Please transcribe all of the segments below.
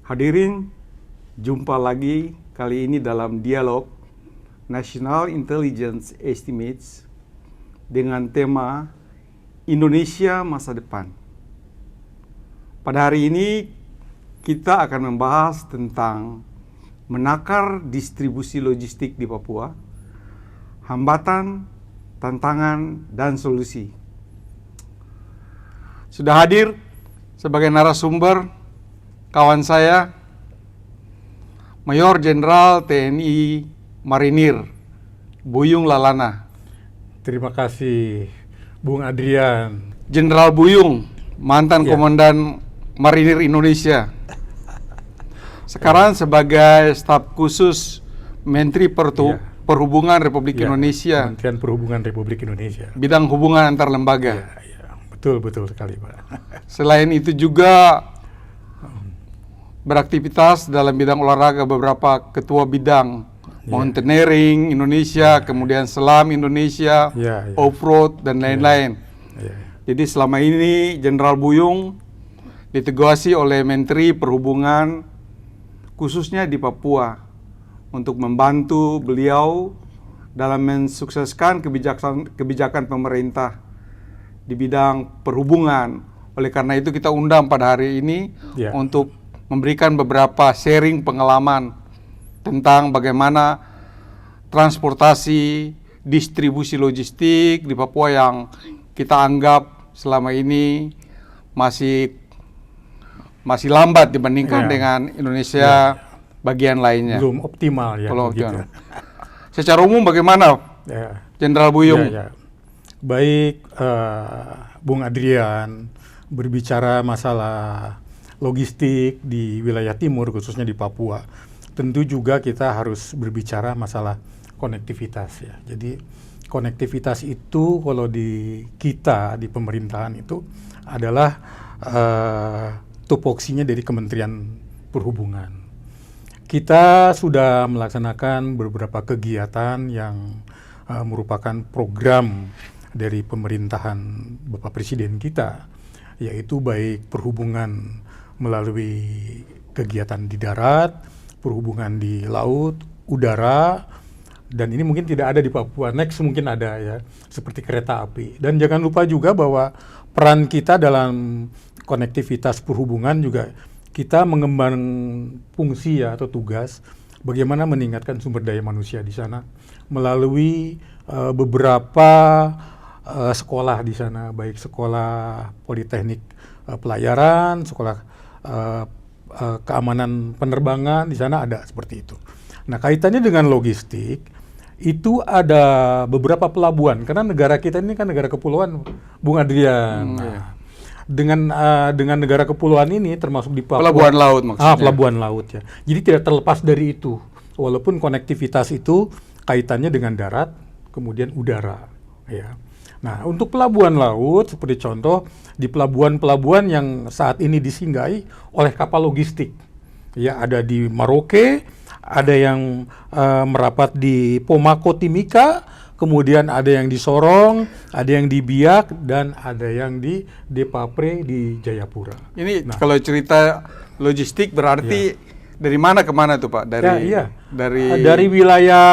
Hadirin, jumpa lagi kali ini dalam dialog National Intelligence Estimates dengan tema Indonesia Masa Depan. Pada hari ini kita akan membahas tentang menakar distribusi logistik di Papua, hambatan, tantangan, dan solusi. Sudah hadir sebagai narasumber kawan saya, Mayor Jenderal TNI Marinir Buyung Lalana. Terima kasih, Bung Adrian. Jenderal Buyung, mantan Komandan Marinir Indonesia. Sekarang sebagai staf khusus Menteri Perhubungan Republik Indonesia. Kementerian Perhubungan Republik Indonesia. Bidang hubungan antar lembaga. Betul sekali, Pak. Selain itu juga beraktivitas dalam bidang olahraga, beberapa ketua bidang mountaineering Indonesia, kemudian selam Indonesia, off-road, dan lain-lain. Jadi selama ini Jenderal Buyung ditugasi oleh Menteri Perhubungan khususnya di Papua untuk membantu beliau dalam mensukseskan kebijakan pemerintah di bidang perhubungan. Oleh karena itu kita undang pada hari ini untuk memberikan beberapa sharing pengalaman tentang bagaimana transportasi, distribusi logistik di Papua yang kita anggap selama ini masih lambat dibandingkan dengan Indonesia bagian lainnya. Belum optimal ya. Secara umum bagaimana, Jenderal Buyung? Baik, Bung Adrian, berbicara masalah logistik di wilayah timur, khususnya di Papua, tentu juga kita harus berbicara masalah konektivitas ya. Jadi konektivitas itu kalau di kita, di pemerintahan itu adalah tupoksinya dari Kementerian Perhubungan. Kita sudah melaksanakan beberapa kegiatan yang merupakan program dari pemerintahan Bapak Presiden kita, yaitu baik perhubungan melalui kegiatan di darat, perhubungan di laut, udara, dan ini mungkin tidak ada di Papua. Next mungkin ada ya, seperti kereta api. Dan jangan lupa juga bahwa peran kita dalam konektivitas perhubungan juga kita mengembang fungsi ya atau tugas bagaimana meningkatkan sumber daya manusia di sana melalui beberapa sekolah di sana, baik sekolah politeknik pelayaran, sekolah keamanan penerbangan di sana ada seperti itu. Nah, kaitannya dengan logistik itu ada beberapa pelabuhan karena negara kita ini kan negara kepulauan, Bung Adrian. Dengan negara kepulauan ini termasuk di Papua. Pelabuhan laut maksudnya. Pelabuhan laut ya. Jadi tidak terlepas dari itu. Walaupun konektivitas itu kaitannya dengan darat, kemudian udara ya. Nah, untuk pelabuhan laut, seperti contoh di pelabuhan-pelabuhan yang saat ini disinggahi oleh kapal logistik. Ya, ada di Maroke, ada yang merapat di Pomako Timika, kemudian ada yang di Sorong, ada yang di Biak, dan ada yang di Depapre di Jayapura. Ini kalau cerita logistik berarti dari mana ke mana tuh Pak? Dari wilayah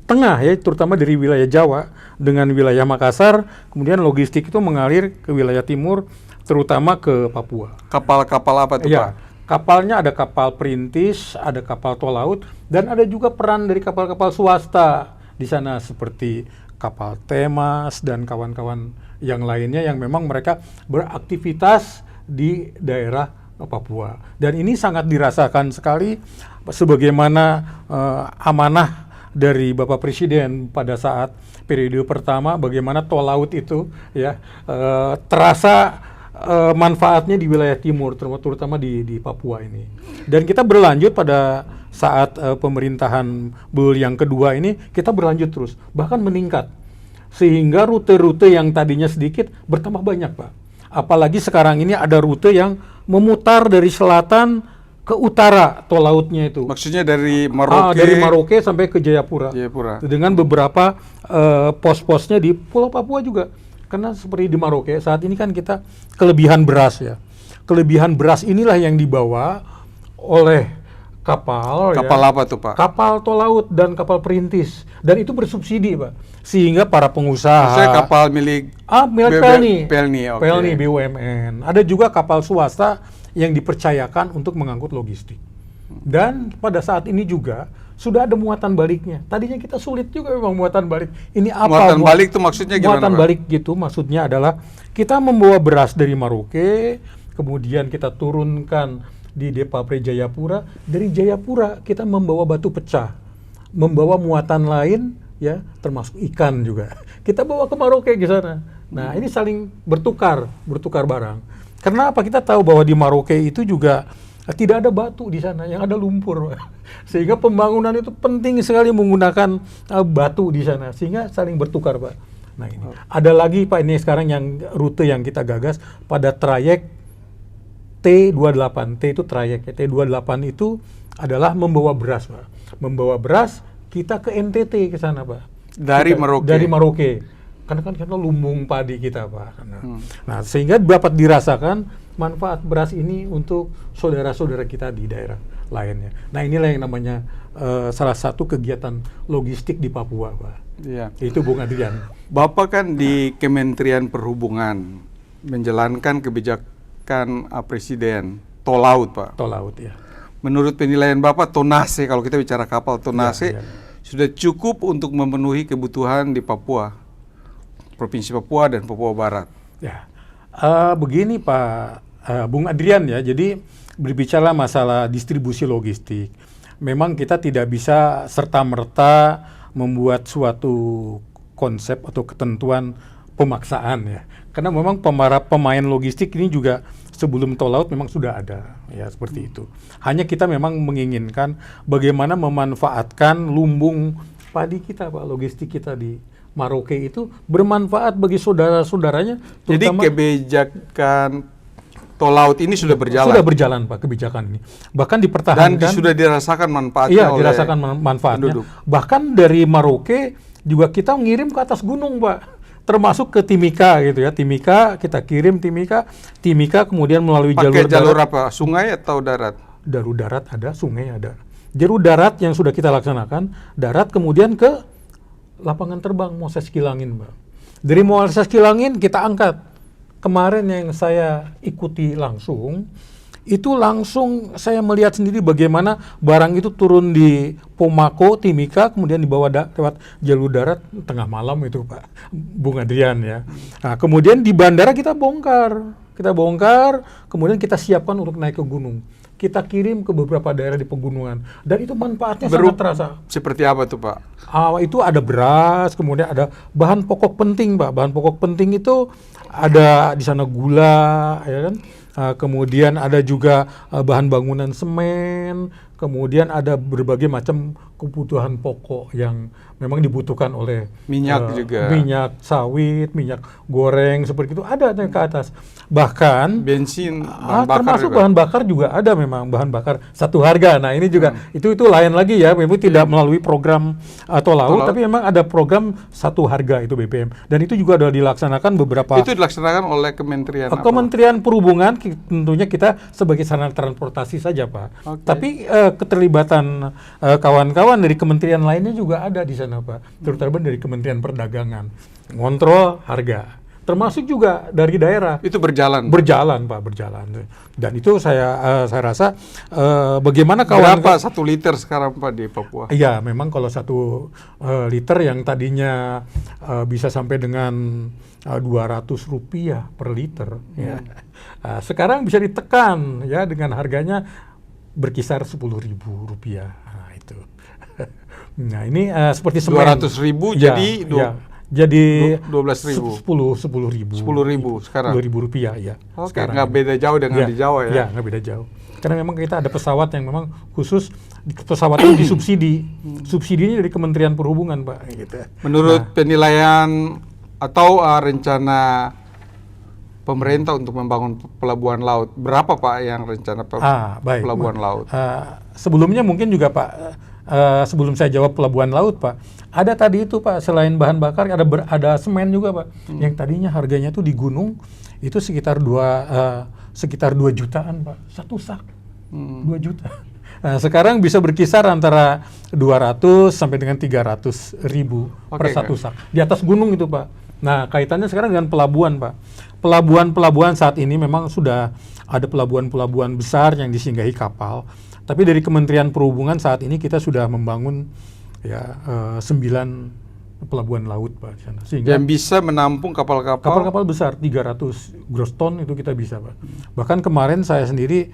tengah ya, terutama dari wilayah Jawa dengan wilayah Makassar, kemudian logistik itu mengalir ke wilayah timur, terutama ke Papua. Kapal-kapal apa tuh Pak? Kapalnya ada kapal perintis, ada kapal tol laut, dan ada juga peran dari kapal-kapal swasta di sana seperti kapal Temas dan kawan-kawan yang lainnya yang memang mereka beraktivitas di daerah Papua. Dan ini sangat dirasakan sekali sebagaimana amanah dari Bapak Presiden pada saat periode pertama, bagaimana tol laut itu ya terasa manfaatnya di wilayah timur, terutama di Papua ini. Dan kita berlanjut pada saat pemerintahan beliau yang kedua ini, kita berlanjut terus, bahkan meningkat. Sehingga rute-rute yang tadinya sedikit bertambah banyak, Pak. Apalagi sekarang ini ada rute yang memutar dari selatan ke utara tol lautnya itu. Maksudnya dari Maroke? Dari Maroke sampai ke Jayapura. Dengan beberapa pos-posnya di Pulau Papua juga. Karena seperti di Maroke, saat ini kan kita kelebihan beras ya. Kelebihan beras inilah yang dibawa oleh kapal. Kapal ya, apa tuh Pak? Kapal tol laut dan kapal perintis, dan itu bersubsidi Pak, sehingga para pengusaha. Saya kapal milik Milik Pelni. Pelni, oke. Pelni BUMN. Ada juga kapal swasta yang dipercayakan untuk mengangkut logistik. Dan pada saat ini juga sudah ada muatan baliknya. Tadinya kita sulit juga memang muatan balik. Ini apa? Muatan balik itu maksudnya gimana, Muatan Pak? balik gitu maksudnya adalah kita membawa beras dari Maroke, kemudian kita turunkan di Depapre Jayapura. Dari Jayapura kita membawa batu pecah, membawa muatan lain, ya, termasuk ikan juga. Kita bawa ke Maroke di sana. Nah, ini saling bertukar barang. Karena apa? Kita tahu bahwa di Maroke itu juga tidak ada batu di sana, yang ada lumpur. Sehingga pembangunan itu penting sekali menggunakan batu di sana, sehingga saling bertukar, Pak. Nah, ini. Ada lagi, Pak, ini sekarang yang rute yang kita gagas pada trayek T28. T itu trayek, T28 itu adalah membawa beras, Pak. Membawa beras kita ke NTT ke sana, Pak. Dari Maroke. Dari Maroke. Karena kan kita lumbung padi kita, Pak. Nah, sehingga dapat dirasakan manfaat beras ini untuk saudara-saudara kita di daerah lainnya. Nah, inilah yang namanya salah satu kegiatan logistik di Papua, Pak. Iya. Itu Bung Adrian. Bapak kan di Kementerian Perhubungan menjalankan kebijakan Presiden tol laut, Pak. Tol laut, ya. Menurut penilaian Bapak, tonase, kalau kita bicara kapal tonase, sudah cukup untuk memenuhi kebutuhan di Papua, Provinsi Papua dan Papua Barat. Ya, begini Pak Bung Adrian ya, jadi berbicara masalah distribusi logistik, memang kita tidak bisa serta-merta membuat suatu konsep atau ketentuan pemaksaan ya, karena memang pemain logistik ini juga sebelum tol laut memang sudah ada ya, seperti itu. Hanya kita memang menginginkan bagaimana memanfaatkan lumbung padi kita, Pak, logistik kita di Maroke itu bermanfaat bagi saudara-saudaranya. Jadi kebijakan tol laut ini sudah berjalan? Sudah berjalan, Pak, kebijakan ini. Bahkan dipertahankan. Dan sudah dirasakan manfaatnya oleh dirasakan manfaatnya. Penduduk. Bahkan dari Maroke juga kita ngirim ke atas gunung, Pak. Termasuk ke Timika gitu ya. Timika, kita kirim Timika kemudian melalui jalur apa? Sungai atau darat? Jalur darat ada, sungai ada. Jalur darat yang sudah kita laksanakan, darat kemudian ke lapangan terbang Moses Kilangin, Mbak. Dari Moses Kilangin kita angkat. Kemarin yang saya ikuti langsung, itu langsung saya melihat sendiri bagaimana barang itu turun di Pomako, Timika, kemudian dibawa lewat jalur darat tengah malam itu, Pak Bung Adrian ya. Nah, kemudian di bandara kita bongkar, kemudian kita siapkan untuk naik ke gunung. Kita kirim ke beberapa daerah di pegunungan, dan itu manfaatnya sangat terasa. Seperti apa tuh, Pak? Itu ada beras, kemudian ada bahan pokok penting, Pak. Bahan pokok penting itu ada di sana gula, ya kan? Kemudian ada juga bahan bangunan semen, kemudian ada berbagai macam kebutuhan pokok yang memang dibutuhkan oleh minyak juga, minyak sawit, minyak goreng seperti itu ada ke atas. Bahkan bensin, bahan bakar termasuk juga. Bahan bakar juga ada, memang bahan bakar satu harga. Nah, ini juga itu lain lagi ya, memang tidak melalui program tol laut, tapi memang ada program satu harga itu BBM, dan itu juga sudah dilaksanakan beberapa. Itu dilaksanakan oleh Kementerian apa? Kementerian Perhubungan, tentunya kita sebagai sarana transportasi saja, Pak. Okay. Tapi keterlibatan kawan-kawan dari kementerian lainnya juga ada di sana, Pak. Terutama dari Kementerian Perdagangan, ngontrol harga. Termasuk juga dari daerah. Itu berjalan? Berjalan, Pak, berjalan. Dan itu saya rasa bagaimana kawan. Berapa 1 liter sekarang, Pak, di Papua? Iya, memang kalau 1 liter yang tadinya bisa sampai dengan Rp200 per liter, ya. Sekarang bisa ditekan ya dengan harganya berkisar Rp10.000. Nah, itu. Nah, ini seperti semen. 200.000 ya, jadi jadi 12.000. 10.000 sekarang. Rp10.000 ya. Oke, nggak beda jauh dengan di Jawa ya? Iya, nggak beda jauh. Karena memang kita ada pesawat yang memang khusus, pesawat itu disubsidi. Subsidinya dari Kementerian Perhubungan, Pak. Gitu. Menurut penilaian atau rencana pemerintah untuk membangun pelabuhan laut, berapa, Pak, yang rencana pelabuhan laut? Sebelumnya mungkin juga, Pak, sebelum saya jawab pelabuhan laut, Pak, ada tadi itu, Pak, selain bahan bakar ada semen juga, Pak, yang tadinya harganya tuh di gunung itu sekitar 2 jutaan, Pak, 1 sak. 2 juta. Nah, sekarang bisa berkisar antara 200 sampai dengan 300 ribu per satu sak. Di atas gunung itu, Pak. Nah, kaitannya sekarang dengan pelabuhan, Pak. Pelabuhan-pelabuhan saat ini memang sudah ada pelabuhan-pelabuhan besar yang disinggahi kapal. Tapi dari Kementerian Perhubungan saat ini kita sudah membangun 9 pelabuhan laut, Pak, di sana. Sehingga yang bisa menampung kapal-kapal besar 300 gross ton itu kita bisa, Pak. Bahkan kemarin saya sendiri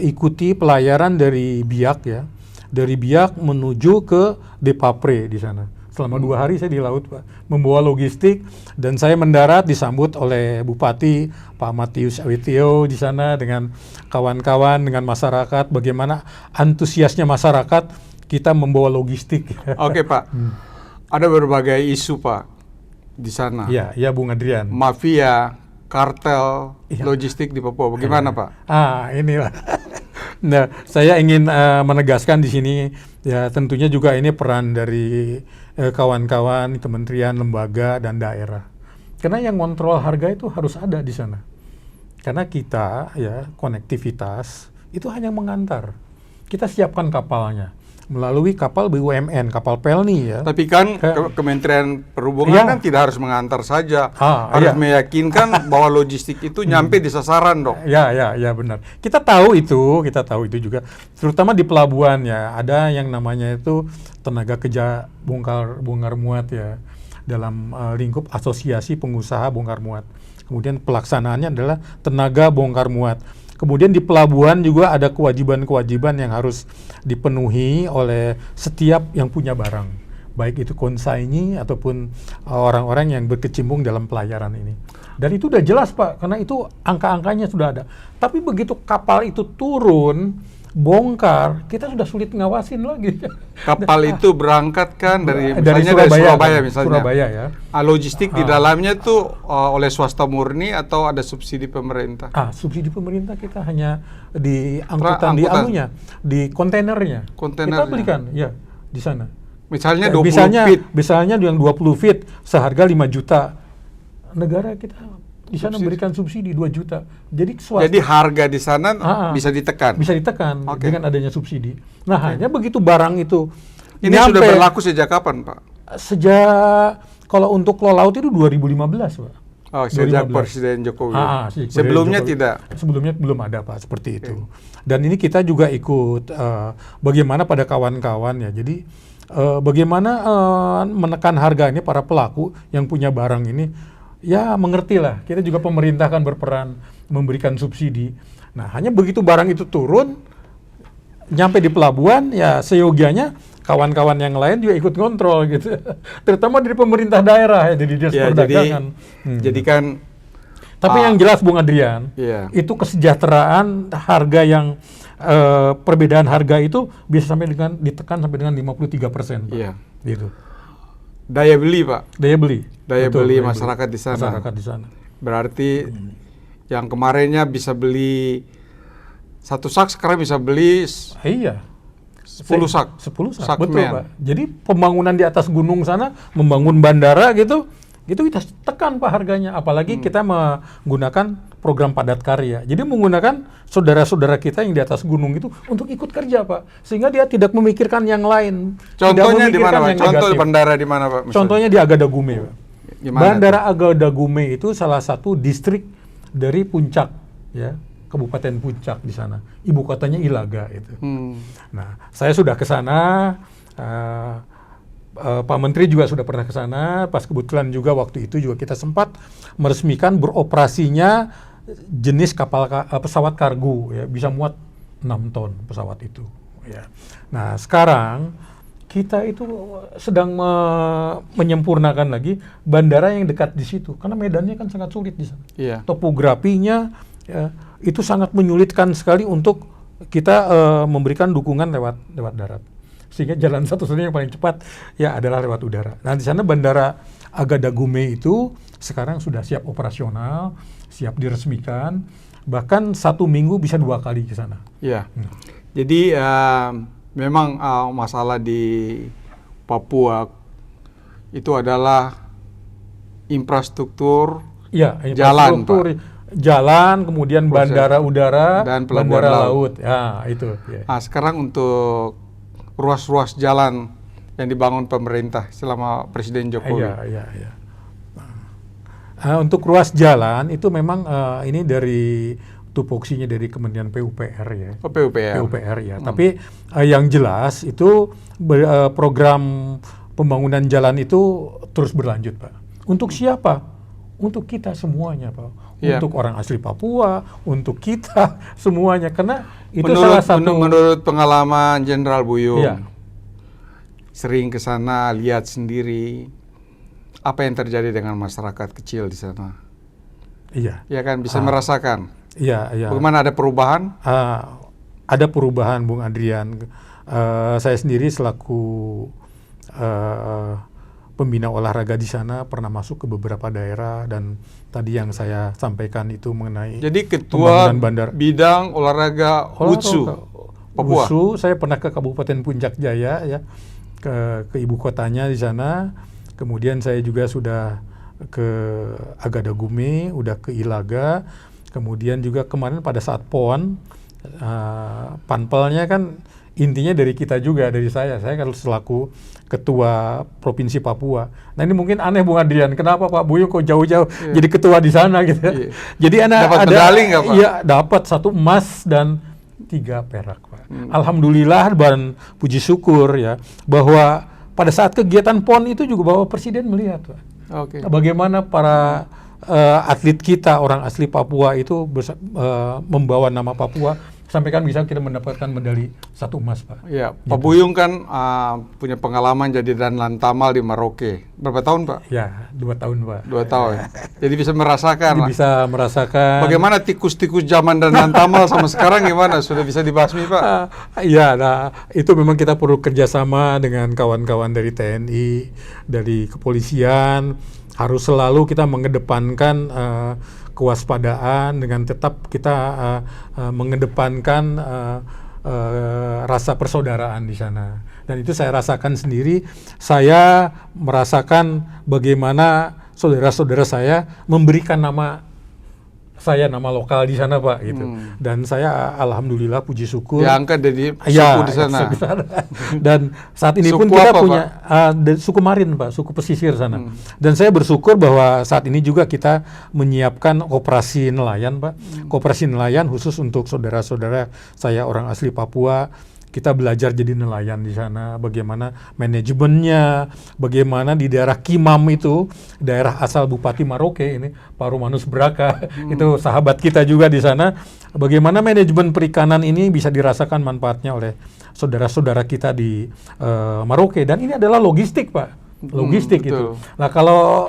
ikuti pelayaran dari Biak ya. Dari Biak menuju ke Depapre di sana. Selama 2 hari saya di laut, Pak. Membawa logistik dan saya mendarat disambut oleh Bupati Pak Matius Awitio di sana dengan kawan-kawan, dengan masyarakat. Bagaimana antusiasnya masyarakat kita membawa logistik. Oke, Pak. Ada berbagai isu, Pak, di sana. Iya, Bung Adrian. Mafia, kartel, logistik di Papua. Bagaimana, Pak? Inilah. Nah, saya ingin menegaskan di sini, ya tentunya juga ini peran dari kawan-kawan, kementerian, lembaga, dan daerah. Karena yang kontrol harga itu harus ada di sana. Karena kita, ya, konektivitas itu hanya mengantar. Kita siapkan kapalnya melalui kapal BUMN, kapal Pelni ya. Tapi kan Kementerian Perhubungan kan tidak harus mengantar saja, harus meyakinkan bahwa logistik itu nyampe di sasaran dong. Ya benar. Kita tahu itu juga, terutama di pelabuhan ya, ada yang namanya itu tenaga kerja bongkar muat ya, dalam lingkup asosiasi pengusaha bongkar muat. Kemudian pelaksanaannya adalah tenaga bongkar muat. Kemudian di pelabuhan juga ada kewajiban-kewajiban yang harus dipenuhi oleh setiap yang punya barang, baik itu konsaini ataupun orang-orang yang berkecimpung dalam pelayaran ini. Dan itu udah jelas, Pak, karena itu angka-angkanya sudah ada. Tapi begitu kapal itu turun, bongkar, kita sudah sulit ngawasin lagi. Kapal itu berangkat kan dari Surabaya misalnya. Surabaya ya. Logistik di dalamnya tuh oleh swasta murni atau ada subsidi pemerintah? Subsidi pemerintah kita hanya di angkutan. Di kontainernya. Kita belikan ya di sana. Misalnya 20 feet. Misalnya yang 20 feet seharga 5 juta. Negara kita di sana memberikan subsidi 2 juta. Jadi harga di sana bisa ditekan. Bisa ditekan dengan adanya subsidi. Nah, hanya begitu barang itu ini sudah berlaku sejak kapan, Pak? Sejak kalau untuk tol laut itu 2015, Pak. Sejak Presiden Jokowi. Sebelumnya Jokowi. Tidak. Sebelumnya belum ada, Pak, seperti itu. Dan ini kita juga ikut bagaimana pada kawan-kawan ya. Jadi bagaimana menekan harga ini para pelaku yang punya barang ini. Ya, mengertilah. Kita juga pemerintah kan berperan memberikan subsidi. Nah, hanya begitu barang itu turun, nyampe di pelabuhan, ya seyogianya kawan-kawan yang lain juga ikut kontrol gitu. Terutama dari pemerintah daerah ya, dari Dinas Perdagangan. Jadi kan. Tapi yang jelas, Bung Adrian, itu kesejahteraan harga yang perbedaan harga itu bisa ditekan sampai dengan 53%. Iya. Gitu. Daya beli, Pak. Daya beli masyarakat di sana. Berarti yang kemarinnya bisa beli 1 sak, sekarang bisa beli 10 sak. 10 sak. Betul, Pak. Jadi pembangunan di atas gunung sana, membangun bandara gitu, itu kita tekan, Pak, harganya. Apalagi kita menggunakan program padat karya. Jadi menggunakan saudara-saudara kita yang di atas gunung itu untuk ikut kerja, Pak. Sehingga dia tidak memikirkan yang lain. Contohnya di mana, Pak? Contoh bandara di mana, Pak? Misalnya? Contohnya di Agadagume, Pak. Bandara Agadagume itu salah satu distrik dari Puncak, ya, Kabupaten Puncak di sana. Ibu kotanya Ilaga itu. Nah, saya sudah ke sana. Pak Menteri juga sudah pernah ke sana. Pas kebetulan juga waktu itu juga kita sempat meresmikan beroperasinya jenis pesawat kargo, ya, bisa muat 6 ton pesawat itu. Ya. Nah, sekarang kita itu sedang menyempurnakan lagi bandara yang dekat di situ, karena medannya kan sangat sulit di sana. Yeah. Topografinya ya, itu sangat menyulitkan sekali untuk kita memberikan dukungan lewat darat. Sehingga jalan satu-satunya yang paling cepat ya adalah lewat udara. Nah, di sana bandara Agadagume itu sekarang sudah siap operasional, siap diresmikan, bahkan 1 minggu bisa 2 kali ke sana. Iya. Jadi memang masalah di Papua itu adalah infrastruktur, jalan, Pak. jalan, kemudian bandara udara, dan pelabuhan bandara laut. laut. Ya, itu. Ya. Nah, sekarang untuk ruas-ruas jalan yang dibangun pemerintah selama Presiden Jokowi. Iya. Untuk ruas jalan itu memang ini dari tupoksinya dari Kementerian PUPR ya. Oh, PUPR. PUPR ya. Tapi yang jelas itu program pembangunan jalan itu terus berlanjut, Pak. Untuk siapa? Untuk kita semuanya, Pak. Untuk orang asli Papua, untuk kita semuanya. Karena itu salah satu menurut pengalaman Jenderal Buyung. Iya. Sering ke sana lihat sendiri apa yang terjadi dengan masyarakat kecil di sana. Iya. Ya kan bisa merasakan. Iya. Bagaimana ada perubahan? Ada perubahan, Bung Adrian. Saya sendiri selaku pembina olahraga di sana pernah masuk ke beberapa daerah, dan tadi yang saya sampaikan itu mengenai jadi ketua bidang olahraga WUSU Papua. WUSU, saya pernah ke Kabupaten Puncak Jaya ya, ke ibu kotanya di sana. Kemudian saya juga sudah ke Agadagume, udah ke Ilaga. Kemudian juga kemarin pada saat PON, panpelnya kan intinya dari kita juga, dari saya kan selaku ketua Provinsi Papua. Nah ini mungkin aneh Bung Adrian, kenapa Pak Buyung kok jauh-jauh jadi ketua di sana gitu. Jadi dapat medali nggak Pak? Iya, dapat 1 emas dan 3 perak Pak. Alhamdulillah dan puji syukur ya, bahwa pada saat kegiatan PON itu juga Bapak Presiden melihat Pak. Bagaimana para atlet kita orang asli Papua itu membawa nama Papua sampai kan bisa kita mendapatkan medali 1 emas Pak. Ya, Pak Buyung kan punya pengalaman jadi danlan tamal di Merauke. Berapa tahun Pak? Ya, 2 tahun Pak. 2 tahun. Jadi bisa merasakan. Bisa merasakan. Bagaimana tikus-tikus zaman danlan tamal sama sekarang gimana? Sudah bisa dibasmi Pak? Iya, nah itu memang kita perlu kerjasama dengan kawan-kawan dari TNI, dari kepolisian. Harus selalu kita mengedepankan kewaspadaan dengan tetap kita mengedepankan rasa persaudaraan di sana. Dan itu saya rasakan sendiri. Saya merasakan bagaimana saudara-saudara saya memberikan nama lokal di sana Pak gitu. Dan saya alhamdulillah puji syukur diangkat dari suku di sana. Dan saat ini suku pun kita apa, punya suku Marin Pak, suku pesisir sana. Dan saya bersyukur bahwa saat ini juga kita menyiapkan operasi nelayan Pak. Koperasi nelayan khusus untuk saudara-saudara saya orang asli Papua. Kita belajar jadi nelayan di sana, bagaimana manajemennya, bagaimana di daerah Kimam itu, daerah asal Bupati Merauke ini, Pak Romanus Braka, itu sahabat kita juga di sana, bagaimana manajemen perikanan ini bisa dirasakan manfaatnya oleh saudara-saudara kita di Merauke. Dan ini adalah logistik Pak, logistik itu. Nah kalau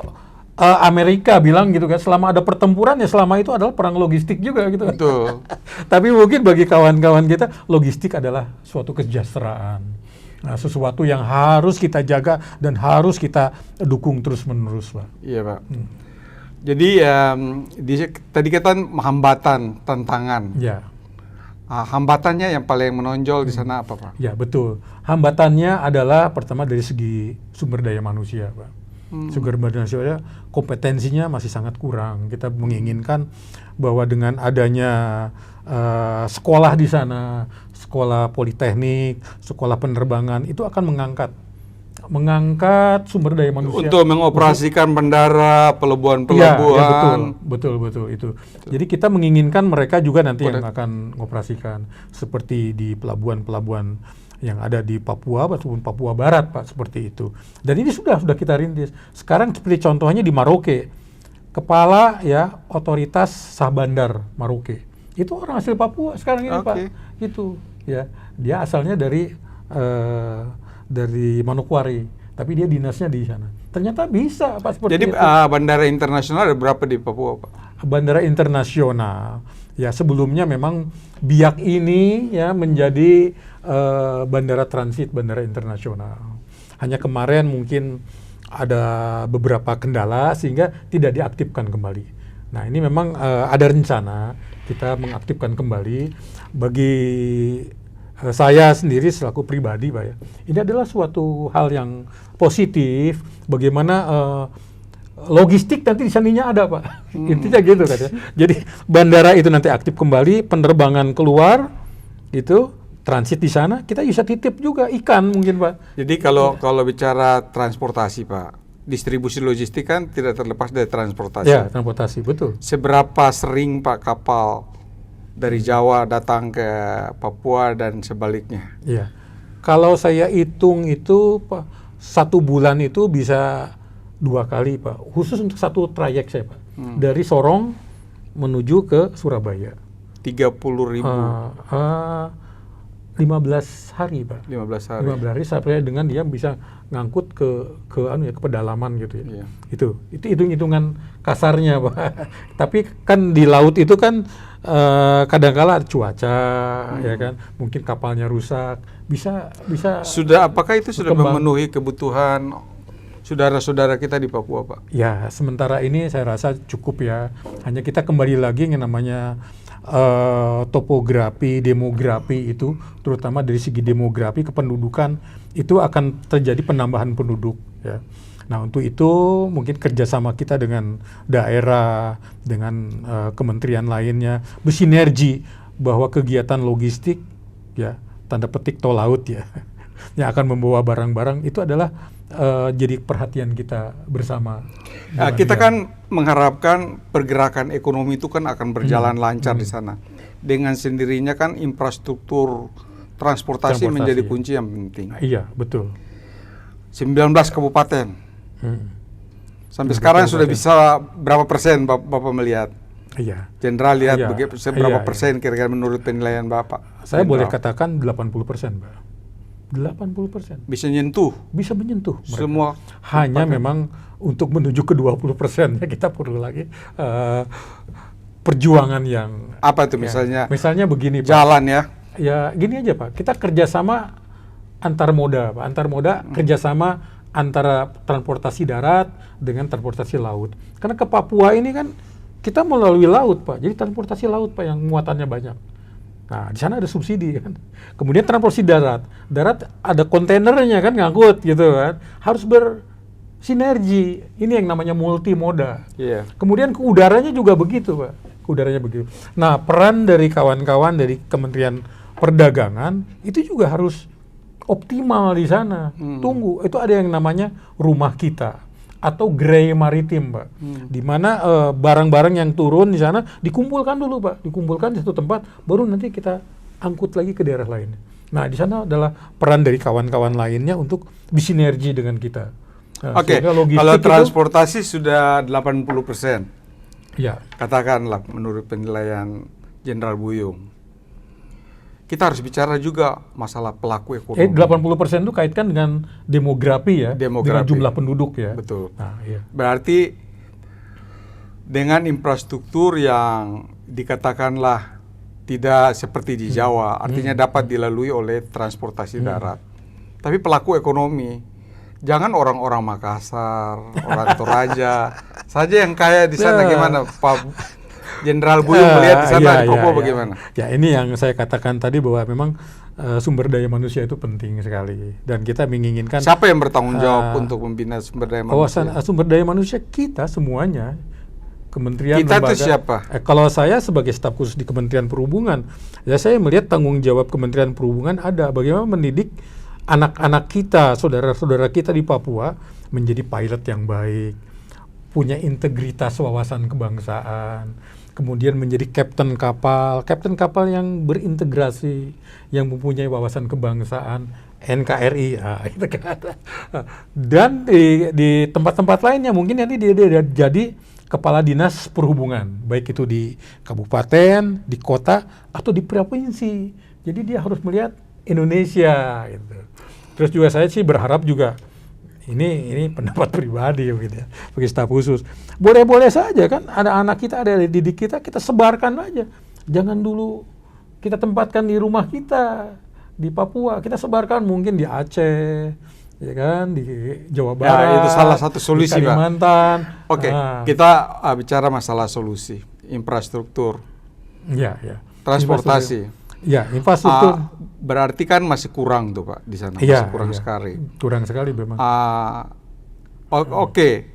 Amerika bilang gitu kan, selama ada pertempuran ya selama itu adalah perang logistik juga gitu. Betul. Tapi mungkin bagi kawan-kawan kita, logistik adalah suatu kesejahteraan. Nah, sesuatu yang harus kita jaga dan harus kita dukung terus-menerus, Pak. Iya, Pak. Jadi tadi kita hambatan, tantangan. Ya. Hambatannya yang paling menonjol di sana apa, Pak? Ya, betul. Hambatannya adalah pertama dari segi sumber daya manusia, Pak. Sumber daya manusia kompetensinya masih sangat kurang. Kita menginginkan bahwa dengan adanya sekolah di sana, sekolah politeknik, sekolah penerbangan, itu akan mengangkat sumber daya manusia untuk mengoperasikan bandara, pelabuhan-pelabuhan. Ya, betul itu. Jadi kita menginginkan mereka juga nanti yang akan mengoperasikan seperti di pelabuhan-pelabuhan yang ada di Papua ataupun Papua Barat Pak, seperti itu. Dan ini sudah kita rintis. Sekarang seperti contohnya di Merauke, kepala ya otoritas Sah Bandar Merauke itu orang asli Papua sekarang ini Pak. Itu ya, dia asalnya dari Manokwari, tapi dia dinasnya di sana. Ternyata bisa Pak seperti itu. Jadi bandara internasional ada berapa di Papua Pak? Bandara internasional ya sebelumnya memang Biak ini ya menjadi bandara transit, bandara internasional. Hanya kemarin mungkin ada beberapa kendala sehingga tidak diaktifkan kembali. Nah ini memang ada rencana kita mengaktifkan kembali. Bagi saya sendiri selaku pribadi Pak ya, ini adalah suatu hal yang positif bagaimana logistik nanti di saninya ada, Pak. Intinya gitu kan ya. Jadi bandara itu nanti aktif kembali, penerbangan keluar itu transit di sana, kita bisa titip juga ikan mungkin, Pak. Jadi kalau bicara transportasi, Pak, distribusi logistik kan tidak terlepas dari transportasi. Ya, transportasi, betul. Seberapa sering, Pak, kapal dari Jawa datang ke Papua dan sebaliknya? Iya. Kalau saya hitung itu, Pak, 1 bulan itu bisa 2 kali, Pak. Khusus untuk satu trayek saya, Pak. Dari Sorong menuju ke Surabaya. 30.000. 15 hari, Pak. 15 hari. 15 hari sampai dengan dia bisa ngangkut ke pedalaman gitu ya. Iya. Itu hitung-hitungan kasarnya, Pak. Tapi kan di laut itu kan kadang-kala ada cuaca, ya kan. Mungkin kapalnya rusak, bisa Apakah itu sudah berkembang. memenuhi kebutuhan saudara-saudara kita di Papua, Pak? Ya, sementara ini saya rasa cukup ya. Hanya kita kembali lagi yang namanya topografi, demografi itu, terutama dari segi demografi kependudukan itu akan terjadi penambahan penduduk. Ya. Nah, untuk itu mungkin kerjasama kita dengan daerah, dengan kementerian lainnya bersinergi bahwa kegiatan logistik, ya tanda petik tol laut ya, yang akan membawa barang-barang itu adalah jadi perhatian kita bersama. Nah, kita kan mengharapkan pergerakan ekonomi itu kan akan berjalan lancar di sana. Dengan sendirinya kan infrastruktur transportasi menjadi kunci yang penting. Iya, betul. 19 kabupaten. Sampai sekarang sudah bisa berapa persen Bapak melihat? Iya. Jenderal lihat seberapa Iya. persen kira-kira menurut penilaian Bapak? Saya boleh katakan 80%, Pak. 80%. Bisa menyentuh mereka. semua. Hanya memang untuk menuju ke 20% ya kita perlu lagi perjuangan yang apa itu misalnya? Misalnya begini, Pak. Jalan ya. Ya gini aja, Pak. Kita kerjasama antar moda, Pak. Antar moda kerjasama antara transportasi darat dengan transportasi laut. Karena ke Papua ini kan kita melalui laut, Pak. Jadi transportasi laut, Pak, yang muatannya banyak. Nah, di sana ada subsidi kan. Kemudian transportasi darat. Darat ada kontainernya kan ngangkut gitu kan. Harus bersinergi. Ini yang namanya multimoda. Iya. Kemudian ke udaranya juga begitu, Pak. Ke udaranya begitu. Nah, peran dari kawan-kawan dari Kementerian Perdagangan itu juga harus optimal di sana. Tunggu, itu ada yang namanya rumah kita atau grey maritim, Pak. Di mana barang-barang yang turun di sana dikumpulkan dulu, Pak. Dikumpulkan di satu tempat, baru nanti kita angkut lagi ke daerah lain. Nah, di sana adalah peran dari kawan-kawan lainnya untuk bersinergi dengan kita. Nah, Oke, kalau transportasi sudah 80%. Ya. Katakanlah menurut penilaian Jenderal Buyung. Kita harus bicara juga masalah pelaku ekonomi. 80% itu kaitkan dengan demografi ya, dengan jumlah penduduk ya. Betul. Nah, iya. Berarti dengan infrastruktur yang dikatakanlah tidak seperti di Jawa, artinya dapat dilalui oleh transportasi darat. Tapi pelaku ekonomi, jangan orang-orang Makassar, orang Toraja saja yang kaya di sana. Gimana Pak Jenderal Buyung melihat di sana di Papua bagaimana? Ya, ini yang saya katakan tadi bahwa memang sumber daya manusia itu penting sekali dan kita menginginkan. Siapa yang bertanggung jawab untuk membina sumber daya manusia? Sumber daya manusia kita semuanya, kementerian kita lembaga. Itu siapa? Kalau saya sebagai staf khusus di Kementerian Perhubungan, ya saya melihat tanggung jawab Kementerian Perhubungan ada bagaimana mendidik anak-anak kita, saudara-saudara kita di Papua menjadi pilot yang baik, punya integritas wawasan kebangsaan. Kemudian menjadi kapten kapal yang berintegrasi, yang mempunyai wawasan kebangsaan, NKRI, itu kan. Dan di tempat-tempat lainnya mungkin nanti dia jadi kepala dinas perhubungan, baik itu di kabupaten, di kota, atau di provinsi. Jadi dia harus melihat Indonesia. Gitu. Terus juga saya sih berharap juga, ini pendapat pribadi gitu ya, bagi staf khusus. Boleh-boleh saja kan, ada anak kita, ada didik kita sebarkan aja. Jangan dulu kita tempatkan di rumah kita, di Papua. Kita sebarkan mungkin di Aceh, ya kan, di Jawa Barat. Ya, itu salah satu solusi, di Kalimantan. Pak. Oke, kita bicara masalah solusi, infrastruktur. Ya. Transportasi. Ya, infrastruktur. Berarti kan masih kurang tuh Pak di sana, masih kurang sekali. Kurang sekali memang. Oke,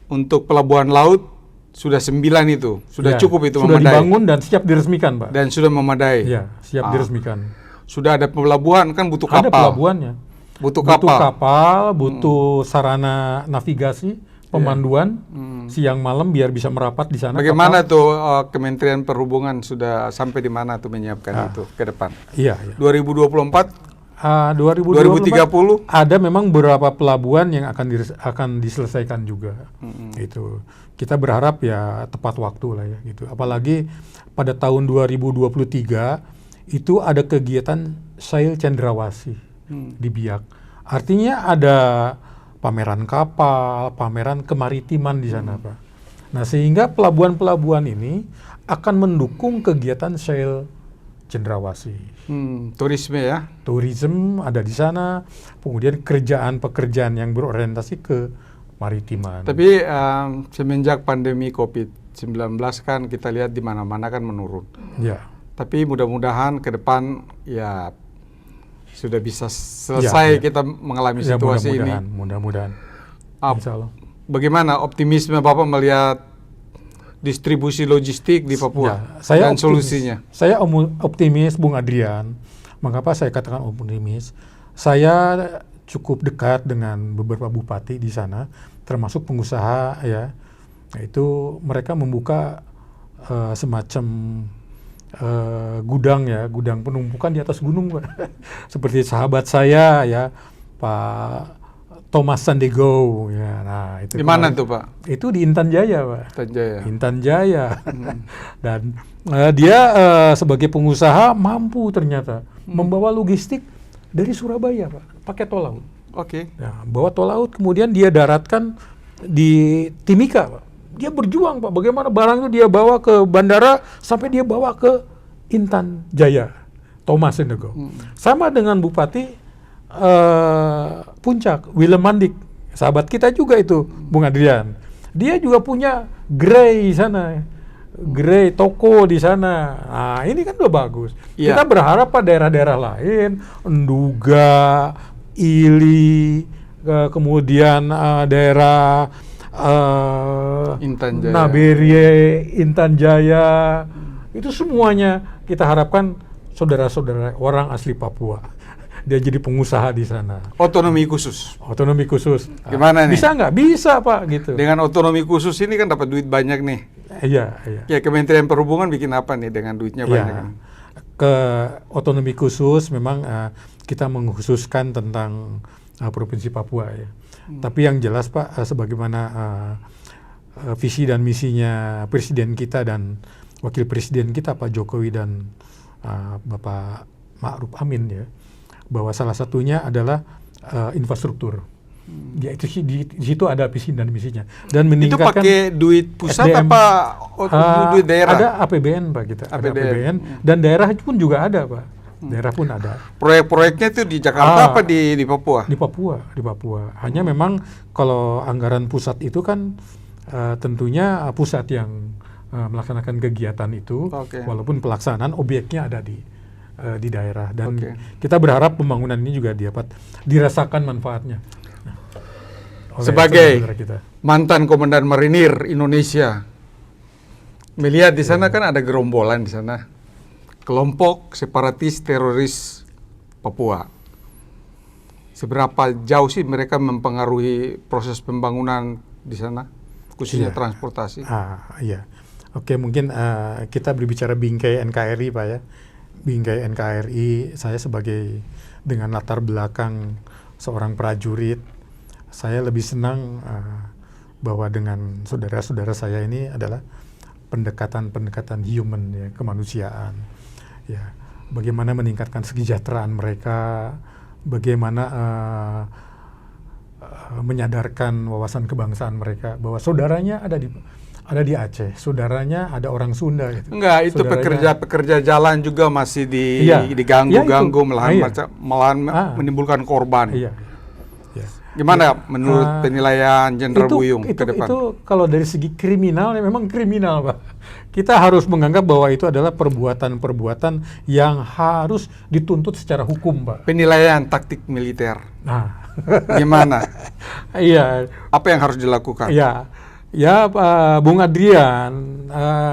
untuk pelabuhan laut sudah 9 itu, sudah cukup itu sudah memadai. Dibangun dan siap diresmikan, Pak. Dan sudah memadai. Iya, siap diresmikan. Sudah ada pelabuhan, kan butuh kapal. Ada pelabuhannya. Butuh kapal, butuh sarana navigasi, pemanduan siang malam biar bisa merapat di sana. Bagaimana tuh Kementerian Perhubungan sudah sampai di mana tuh menyiapkan itu ke depan? Iya. 2024? 2030 ada memang beberapa pelabuhan yang akan diselesaikan juga. Itu kita berharap ya tepat waktu lah ya gitu. Apalagi pada tahun 2023 itu ada kegiatan Sail Cendrawasih di Biak. Artinya ada pameran kapal, pameran kemaritiman di sana, Pak. Nah, sehingga pelabuhan-pelabuhan ini akan mendukung kegiatan Sail Cendrawasih. Turisme ya? Tourism ada di sana, kemudian pekerjaan yang berorientasi ke maritiman. Tapi semenjak pandemi COVID-19 kan kita lihat di mana-mana kan menurun. Ya. Tapi mudah-mudahan ke depan ya sudah bisa selesai kita mengalami situasi ini. Mudah-mudahan. Insya Allah. Bagaimana optimisme Bapak melihat distribusi logistik di Papua saya dan solusinya? Saya optimis, Bung Adrian. Mengapa saya katakan optimis? Saya cukup dekat dengan beberapa bupati di sana, termasuk pengusaha ya. Itu mereka membuka semacam gudang penumpukan di atas gunung, Pak. Seperti sahabat saya ya, Pak Thomas Sandego ya. Nah, itu di mana tuh, Pak? Itu di Intan Jaya, Pak. Intan Jaya. Intan Jaya. Dan dia sebagai pengusaha mampu ternyata membawa logistik dari Surabaya, Pak, pakai tol laut. Oke. Nah, bawa tol laut kemudian dia daratkan di Timika, Pak. Dia berjuang, Pak. Bagaimana barang itu dia bawa ke bandara sampai dia bawa ke Intan Jaya. Thomas Sandego. Sama dengan Bupati Puncak, Willem Mandik, sahabat kita juga itu, Bung Adrian. Dia juga punya gerai sana, gerai toko di sana. Nah, ini kan udah bagus. Yeah. Kita berharap pada daerah-daerah lain, Nduga, Ili, kemudian daerah Intan Jaya. Naberie, Intan Jaya, itu semuanya kita harapkan saudara-saudara orang asli Papua. Dia jadi pengusaha di sana. Otonomi khusus. Otonomi khusus. Gimana nih? Bisa nggak? Bisa, Pak, gitu. Dengan otonomi khusus ini kan dapat duit banyak nih. Iya. Ya, Kementerian Perhubungan bikin apa nih dengan duitnya banyak? Kan? Ke otonomi khusus memang kita mengkhususkan tentang Provinsi Papua ya. Tapi yang jelas, Pak, sebagaimana visi dan misinya Presiden kita dan Wakil Presiden kita Pak Jokowi dan Bapak Ma'ruf Amin ya, bahwa salah satunya adalah infrastruktur. Ya, itu di situ ada visi dan misinya. Dan meningkatkan. Itu pakai duit pusat SDM, apa duit daerah? Ada APBN, Pak, kita. Ada APBN dan daerah pun juga ada, Pak. Daerah pun ada. Proyek-proyeknya itu di Jakarta apa di Papua? Di Papua. Hanya memang kalau anggaran pusat itu kan tentunya pusat yang melaksanakan kegiatan itu, walaupun pelaksanaan objeknya ada di daerah, dan kita berharap pembangunan ini juga dapat dirasakan manfaatnya. Sebagai mantan Komandan Marinir Indonesia, melihat di sana kan ada gerombolan di sana, kelompok separatis teroris Papua. Seberapa jauh sih mereka mempengaruhi proses pembangunan di sana, khususnya transportasi? Iya. Oke, mungkin kita berbicara bingkai NKRI, Pak ya. Bingkai NKRI, saya sebagai dengan latar belakang seorang prajurit, saya lebih senang bahwa dengan saudara-saudara saya ini adalah pendekatan human ya, kemanusiaan. Ya, bagaimana meningkatkan kesejahteraan mereka, bagaimana menyadarkan wawasan kebangsaan mereka bahwa saudaranya ada di Aceh, saudaranya ada orang Sunda gitu. Enggak, itu pekerja jalan juga masih diganggu-ganggu, malahan menimbulkan korban. Iya. Gimana menurut penilaian Jenderal Buyung ke depan? Itu kalau dari segi kriminal, ya memang kriminal, Pak. Kita harus menganggap bahwa itu adalah perbuatan-perbuatan yang harus dituntut secara hukum, Pak. Penilaian taktik militer. Nah, gimana? Iya. Apa yang harus dilakukan? Iya. Ya, Bung Adrian,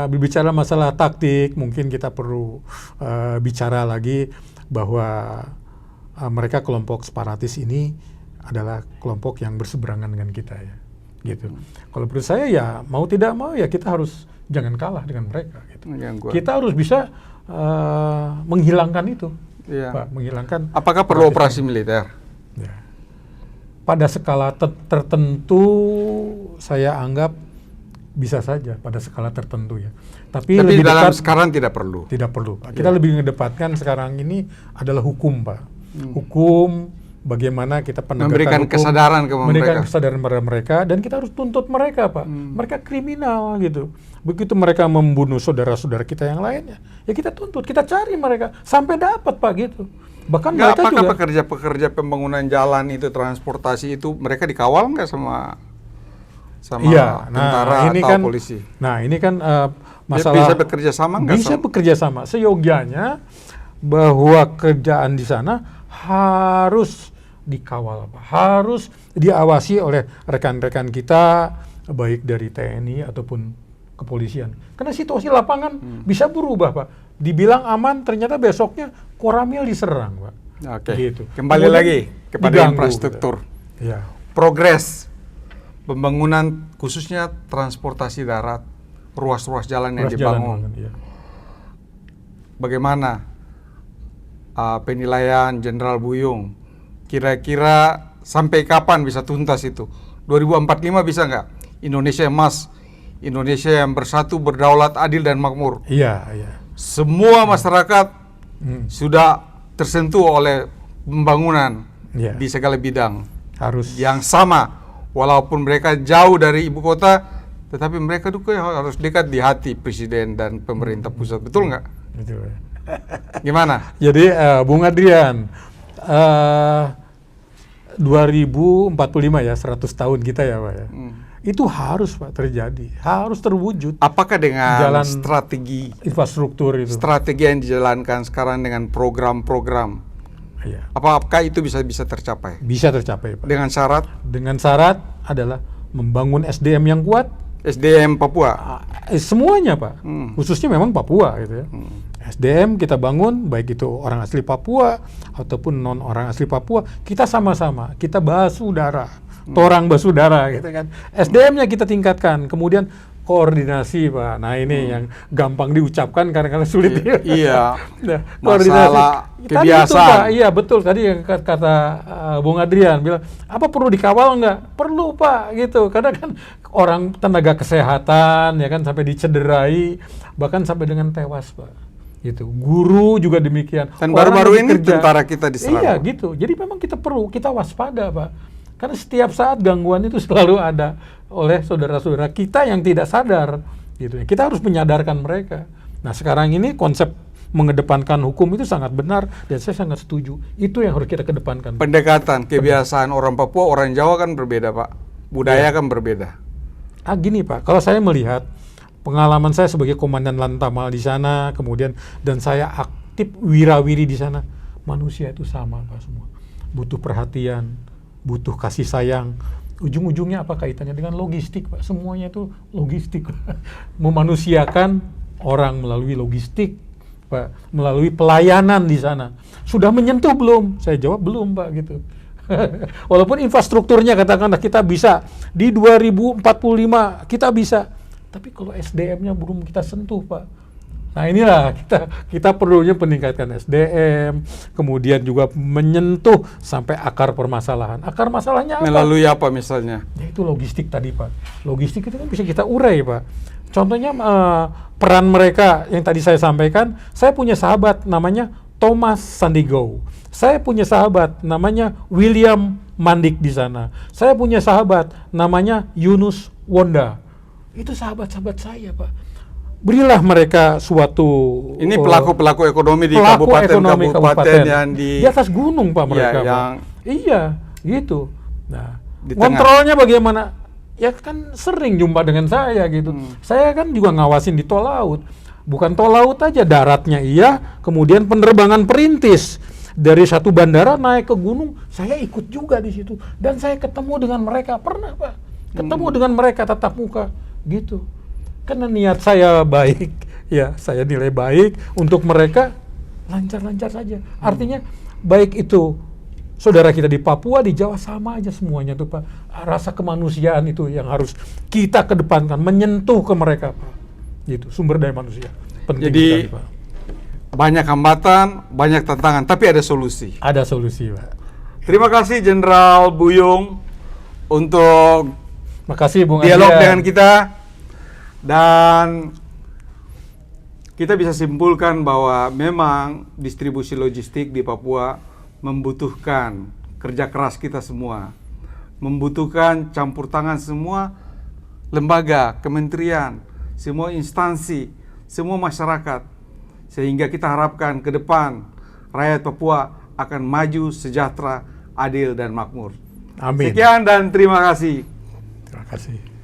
berbicara masalah taktik, mungkin kita perlu bicara lagi bahwa mereka kelompok separatis ini adalah kelompok yang berseberangan dengan kita ya, gitu. Kalau menurut saya ya mau tidak mau ya kita harus jangan kalah dengan mereka. Gitu. Kita harus bisa menghilangkan itu, Pak, menghilangkan. Apakah perlu operasi militer? Ya. Pada skala tertentu saya anggap bisa saja pada skala tertentu ya. Tapi lebih dalam dekat, sekarang tidak perlu. Tidak perlu, Pak. Kita lebih mengedepankan sekarang ini adalah hukum, Pak. Hukum, bagaimana kita memberikan hukum, kesadaran ke mereka. Memberikan kesadaran pada mereka, dan kita harus tuntut mereka, Pak. Mereka kriminal gitu. Begitu mereka membunuh saudara-saudara kita yang lainnya, ya kita tuntut, kita cari mereka sampai dapat, Pak, gitu. Bahkan mereka apakah juga pekerja-pekerja pembangunan jalan itu, transportasi itu, mereka dikawal nggak sama iya, tentara ini atau kan, polisi? Nah, ini kan masalah bisa bekerja sama nggak? Bisa bekerja sama. Seyogianya bahwa kerjaan di sana harus dikawal, Pak. Harus diawasi oleh rekan-rekan kita, baik dari TNI ataupun kepolisian. Karena situasi lapangan bisa berubah, Pak. Dibilang aman, ternyata besoknya Koramil diserang, Pak. Oke. Gitu. Kembali Kemudian lagi kepada diganggu, infrastruktur. Gitu. Ya. Progres pembangunan khususnya transportasi darat, ruas-ruas jalan yang dibangun. Ya. Bagaimana penilaian Jenderal Buyung? Kira-kira sampai kapan bisa tuntas itu? 2045 bisa nggak? Indonesia emas, Indonesia yang bersatu, berdaulat, adil dan makmur. Iya, iya. Semua masyarakat sudah tersentuh oleh pembangunan di segala bidang. Harus yang sama, walaupun mereka jauh dari ibu kota, tetapi mereka juga harus dekat di hati presiden dan pemerintah pusat. Betul nggak? Betul. Gimana? Jadi Bung Adrian, 2045 ya, 100 tahun kita ya, Pak ya. Itu harus, Pak, terjadi, harus terwujud. Apakah dengan jalan strategi infrastruktur itu? Strategi yang dijalankan sekarang dengan program-program, iya. Apakah itu bisa tercapai? Bisa tercapai, Pak. Dengan syarat? Dengan syarat adalah membangun SDM yang kuat. SDM Papua? Semuanya, Pak. Khususnya memang Papua gitu ya. SDM kita bangun, baik itu orang asli Papua ataupun non orang asli Papua, kita sama-sama, kita basudara. Torang basudara gitu kan. SDM-nya kita tingkatkan, kemudian koordinasi, Pak. Nah, ini yang gampang diucapkan kadang-kadang sulit. Iya. Nah, masalah koordinasi. kebiasaan. Tadi itu, Pak. Iya, betul. Tadi yang kata Bung Adrian bilang, apa perlu dikawal nggak? Perlu, Pak, gitu. Karena kan orang tenaga kesehatan ya kan sampai dicederai, bahkan sampai dengan tewas, Pak. Gitu. Guru juga demikian. Dan baru-baru ini tentara kita diserang. Iya, gitu. Jadi memang kita perlu, kita waspada, Pak. Karena setiap saat gangguan itu selalu ada oleh saudara-saudara kita yang tidak sadar, gitu. Kita harus menyadarkan mereka. Nah, sekarang ini konsep mengedepankan hukum itu sangat benar dan saya sangat setuju. Itu yang harus kita kedepankan. Pendekatan, kebiasaan orang Papua, orang Jawa kan berbeda, Pak. Budaya kan berbeda. Gini, Pak, kalau saya melihat pengalaman saya sebagai komandan Lantamal di sana, kemudian dan saya aktif wirawiri di sana, manusia itu sama, Pak, semua. Butuh perhatian, butuh kasih sayang. Ujung-ujungnya apa kaitannya dengan logistik, Pak? Semuanya itu logistik. Memanusiakan orang melalui logistik, Pak, melalui pelayanan di sana. Sudah menyentuh belum? Saya jawab belum, Pak, gitu. Walaupun infrastrukturnya katakanlah kita bisa di 2045 kita bisa, tapi kalau SDM-nya belum kita sentuh, Pak. Nah, inilah kita perlunya peningkatkan SDM, kemudian juga menyentuh sampai akar permasalahan. Akar masalahnya apa? Melalui apa misalnya? Ya, itu logistik tadi, Pak. Logistik itu kan bisa kita urai, Pak. Contohnya peran mereka yang tadi saya sampaikan, saya punya sahabat namanya Thomas Sandigo. Saya punya sahabat namanya William Mandik di sana. Saya punya sahabat namanya Yunus Wonda. Itu sahabat-sahabat saya, Pak. Berilah mereka suatu ini pelaku-pelaku ekonomi di kabupaten yang di atas gunung, Pak, mereka, iya, Pak. Iya, gitu. Nah, kontrolnya bagaimana? Ya kan sering jumpa dengan saya gitu. Saya kan juga ngawasin di tol laut. Bukan tol laut aja, daratnya iya, kemudian penerbangan perintis dari satu bandara naik ke gunung, saya ikut juga di situ dan saya ketemu dengan mereka, pernah, Pak. ketemu dengan mereka tatap muka, gitu. Karena niat saya baik, ya saya nilai baik untuk mereka lancar-lancar saja. Artinya baik itu saudara kita di Papua, di Jawa sama aja semuanya tuh Pak. Rasa kemanusiaan itu yang harus kita kedepankan, menyentuh ke mereka Pak. Gitu, sumber daya manusia. Penting Jadi sekali, Pak. banyak hambatan, banyak tantangan, tapi ada solusi. Ada solusi Pak. Terima kasih Jenderal Buyung untuk Makasih Bung dialog Adrian. dengan kita, dan kita bisa simpulkan bahwa memang distribusi logistik di Papua membutuhkan kerja keras kita semua, membutuhkan campur tangan semua lembaga, kementerian, semua instansi, semua masyarakat, sehingga kita harapkan ke depan rakyat Papua akan maju, sejahtera, adil, dan makmur. Amin. Sekian dan terima kasih. Terima kasih.